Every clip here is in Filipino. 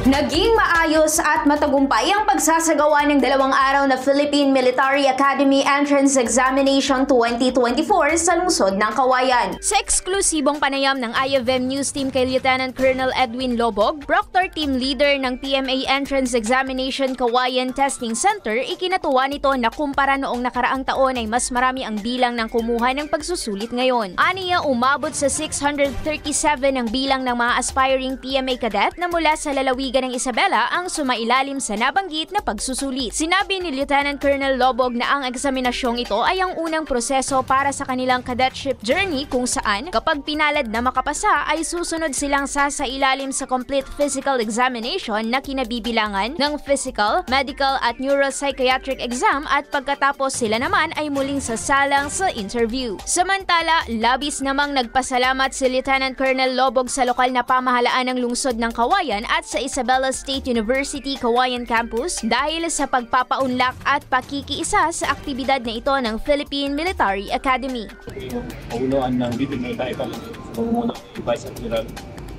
Naging maayos at matagumpay ang pagsasagawa ng 2 araw na Philippine Military Academy Entrance Examination 2024 sa lungsod ng Cauayan. Sa eksklusibong panayam ng IFM News Team kay Lieutenant Colonel Edwin Lobog, Proctor Team Leader ng PMA Entrance Examination Cauayan Testing Center, ikinatuwa nito na kumpara noong nakaraang taon ay mas marami ang bilang ng kumuha ng pagsusulit ngayon. Aniya, umabot sa 637 ang bilang ng mga aspiring PMA cadet na mula sa lalawigan ng Isabela ang sumailalim sa nabanggit na pagsusulit. Sinabi ni Lieutenant Colonel Lobog na ang eksaminasyong ito ay ang unang proseso para sa kanilang cadetship journey kung saan kapag pinalad na makapasa ay susunod silang sasailalim sa complete physical examination na kinabibilangan ng physical, medical at neuropsychiatric exam at pagkatapos sila naman ay muling sasalang sa interview. Samantala, labis namang nagpasalamat si Lieutenant Colonel Lobog sa lokal na pamahalaan ng lungsod ng Cauayan at sa Isabela State University Cauayan Campus dahil sa pagpapaunlak at pakikiisa sa aktibidad na ito ng Philippine Military Academy. Yung pauloan ng Philippine Military Academy, pamumuno ni Vice Admiral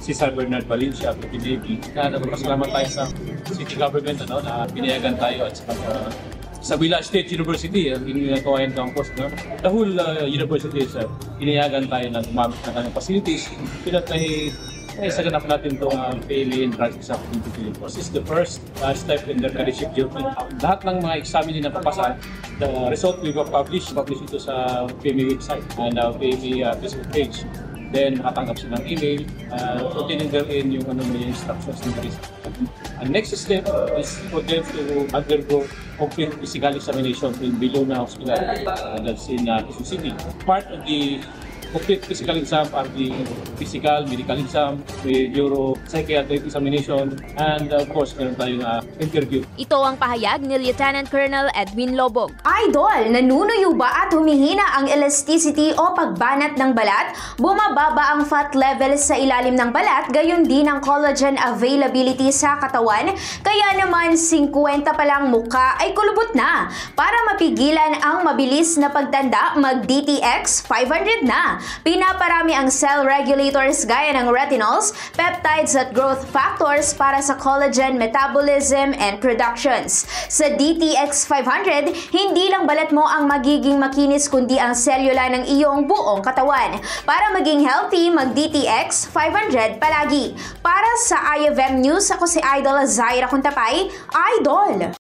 Cesar Bernard Valencia, PDB, na nagpapasalamat tayo sa city government na pinayagan tayo at sa Isabela State University, yung Cauayan Campus, the whole university is pinayagan tayo ng umamit na kanyang facilities. Sa ganap natin itong PMA Entrance Exam 2024. This is the first step in their cadetship journey. Lahat ng mga examine na napapasa, the result we will publish ito sa PMA website and PMA Facebook page. Then makatanggap sila ng email, containing therein yung instructions ng result. And next step is for them to undergo complete physical examination in Bilona Hospital, that's in Quezon City. Part of the complete physical exam are the physical, medical exam, the neuropsychiatric examination, and of course, meron tayong interview. Ito ang pahayag ni Lieutenant Colonel Edwin Lobog. Idol, nanunuyo ba at humihina ang elasticity o pagbanat ng balat? Bumababa ang fat level sa ilalim ng balat, gayon din ang collagen availability sa katawan, kaya naman 50 pa lang mukha ay kulubot na. Para mapigilan ang mabilis na pagtanda, mag-DTX 500 na. Pinaparami ang cell regulators gaya ng retinols, peptides at growth factors para sa collagen metabolism and productions. Sa DTX 500, hindi lang balat mo ang magiging makinis kundi ang selula ng iyong buong katawan. Para maging healthy, mag-DTX 500 palagi. Para sa IFM News, ako si Idol Zaira Kuntapay, Idol!